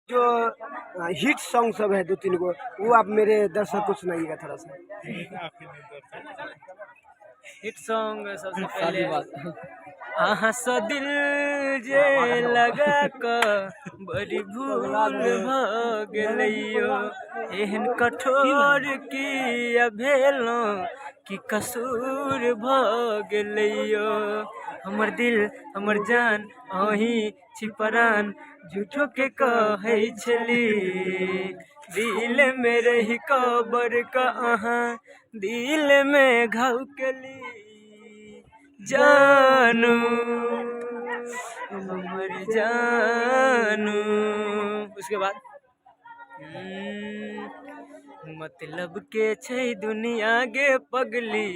जो hit song सब है 2-3 गो, वो आप मेरे दर्शक को सुनाइएगा थोड़ा सा। हिट सॉन्ग सबसे पहले आहा सो दिल जे लगा क बड़ी भूल भ गेलैयो एहन कठोर की भेलो कि कसूर भ गेलैयो हमर दिल हमर जान अही छिपरान झूठो के कहै छली दिल में रही कबर का आहा दिल में घाव केली जानू हमर जानू। उसके बाद मतलब के छै दुनिया गे पगली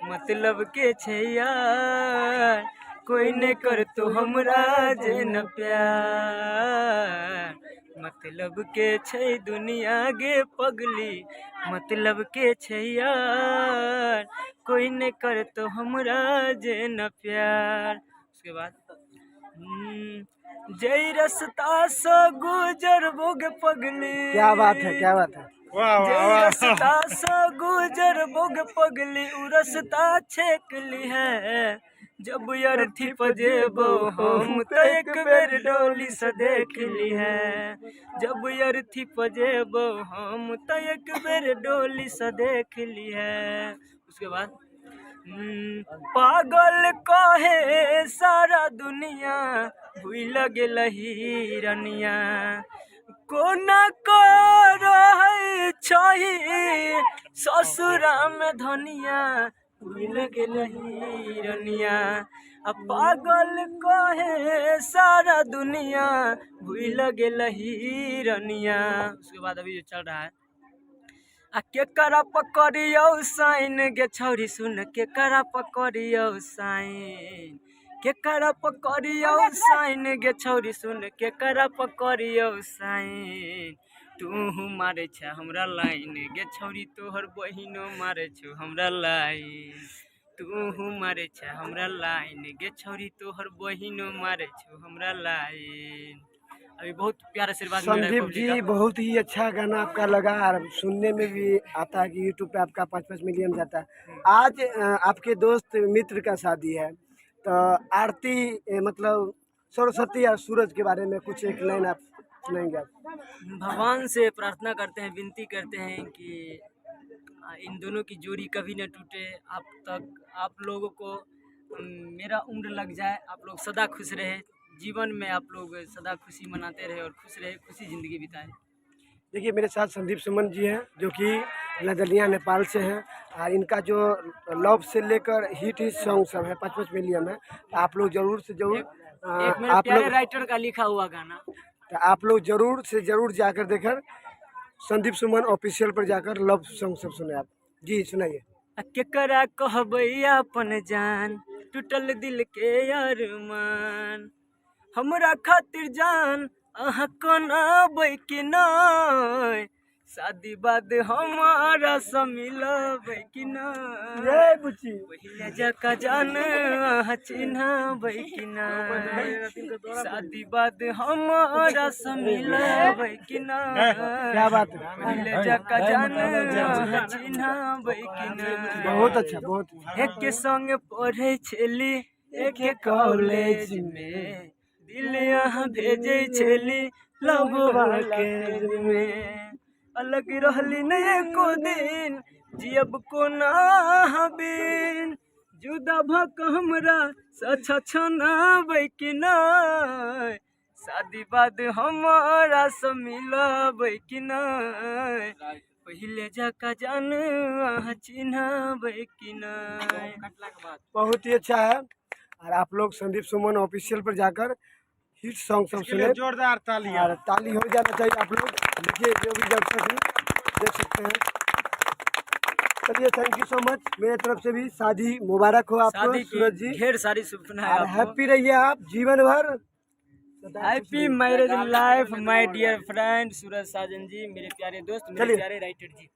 मतलब के छै यार कोई ने कर तो हमरा जे न प्यार मतलब के छै दुनिया गे पगली मतलब के छै यार कोई ने कर तो हमरा जे न प्यार। उसके बाद जय रास्ता से गुजर बोग पगली क्या बात है, क्या बात है। जय रास्ता से गुजर बोग पगली उ रास्ता छेक ली है जब अर्थी पजेबो हम तो एक बेर डोली से देख ली है जब अर्थी पजेबो हम तो एक बेर डोली से देख ली है। उसके बाद पागल कहे सारा दुनिया भूल गेल हिरनिया कोना कर छही ससुरा में धनिया भूल गेल हिरनिया पागल कहे सारा दुनिया भूल गेल हिरनिया। उसके बाद अभी जो चल रहा है केकरा पकड़ियो साइन गे छौरी सुन केकरा पकड़ियो साइन केकरा पकड़ियो साइन गे छौरी सुन केकरा पकड़ियो साइन तू मारे छ हमरा लाइन गे छौरी तोहर बहिनो मारे छ हमरा लाइन तू मारे छ हमरा लाइन गे छौरी तोहर बहिनो मारे छ हमरा लाइन। अभी बहुत प्यारा आशीर्वाद मिल रहा है संदीप जी, बहुत ही अच्छा गाना आपका लगा और सुनने में भी आता है कि यूट्यूब पे आपका 5-5 मिलियन जाता है। आज आपके दोस्त मित्र का शादी है, तो आरती मतलब सरस्वती और सूरज के बारे में कुछ एक लाइन आप सुनाएंगे आप? भगवान से प्रार्थना करते हैं, विनती करते हैं कि इन दोनों की जोड़ी कभी न टूटे। आप लोगों को मेरा उम्र लग जाए, आप लोग सदा खुश रहे, जीवन में आप लोग सदा खुशी मनाते रहे और खुश रहे, खुशी ज़िंदगी बिताए। देखिए मेरे साथ संदीप सुमन जी हैं जो कि नदलिया नेपाल से हैं और इनका जो लव से लेकर हिट सॉन्ग सब है 5-5 मिलियन है। तो आप लोग जरूर से जरूर एक मेरे प्यारे राइटर का लिखा हुआ गाना, तो आप लोग जरूर से जरूर जाकर देकर संदीप सुमन ऑफिशियल पर जाकर लव सॉन्ग सब सुने आप। जी सुनाइए। केकरा कहबै अपन जान टूटल दिल के अरमान हमरा खातिर जान अहाँ कनाबै कि नहीं शादी बाद हमारा से मिलबै कि नहीं पहिले जका जान अहाँ चिन्हबै कि नहीं शादी बाद हमारा से मिलबै कि नहीं क्या बात है, पहिले जका जान अहाँ चिन्हबै कि नहीं। बहुत अच्छा, बहुत अच्छा। एक संग पढ़े छली एक कॉलेज में दिल यहाँ भेजे छली लगवा के में अलग रहली न एको दिन जियब को ना बिन जुदा भक हमरा सच छनाबै कि नहीं शादी बाद हमारा से मिलबै कि नहीं पहिले जका जान अहाँ चिन्हबै कि नहीं। बहुत ही अच्छा है और आप लोग संदीप सुमन ऑफिशियल पर जाकर हिट सॉन्ग सब सुने, जोरदार ताली और ताली हो जाना चाहिए। आप लोग लीजिए जो भी दर्शक हैं देख सकते हैं। चलिए थैंक यू सो मच, मेरे तरफ से भी शादी मुबारक हो आपको सूरज जी, ढेर सारी शुभकामनाएं। हैप्पी रहिए आप जीवन भर, happy marriage life my dear friend Suraj Sajan ji, मेरे प्यारे दोस्त, मेरे प्यारे राइटर जी।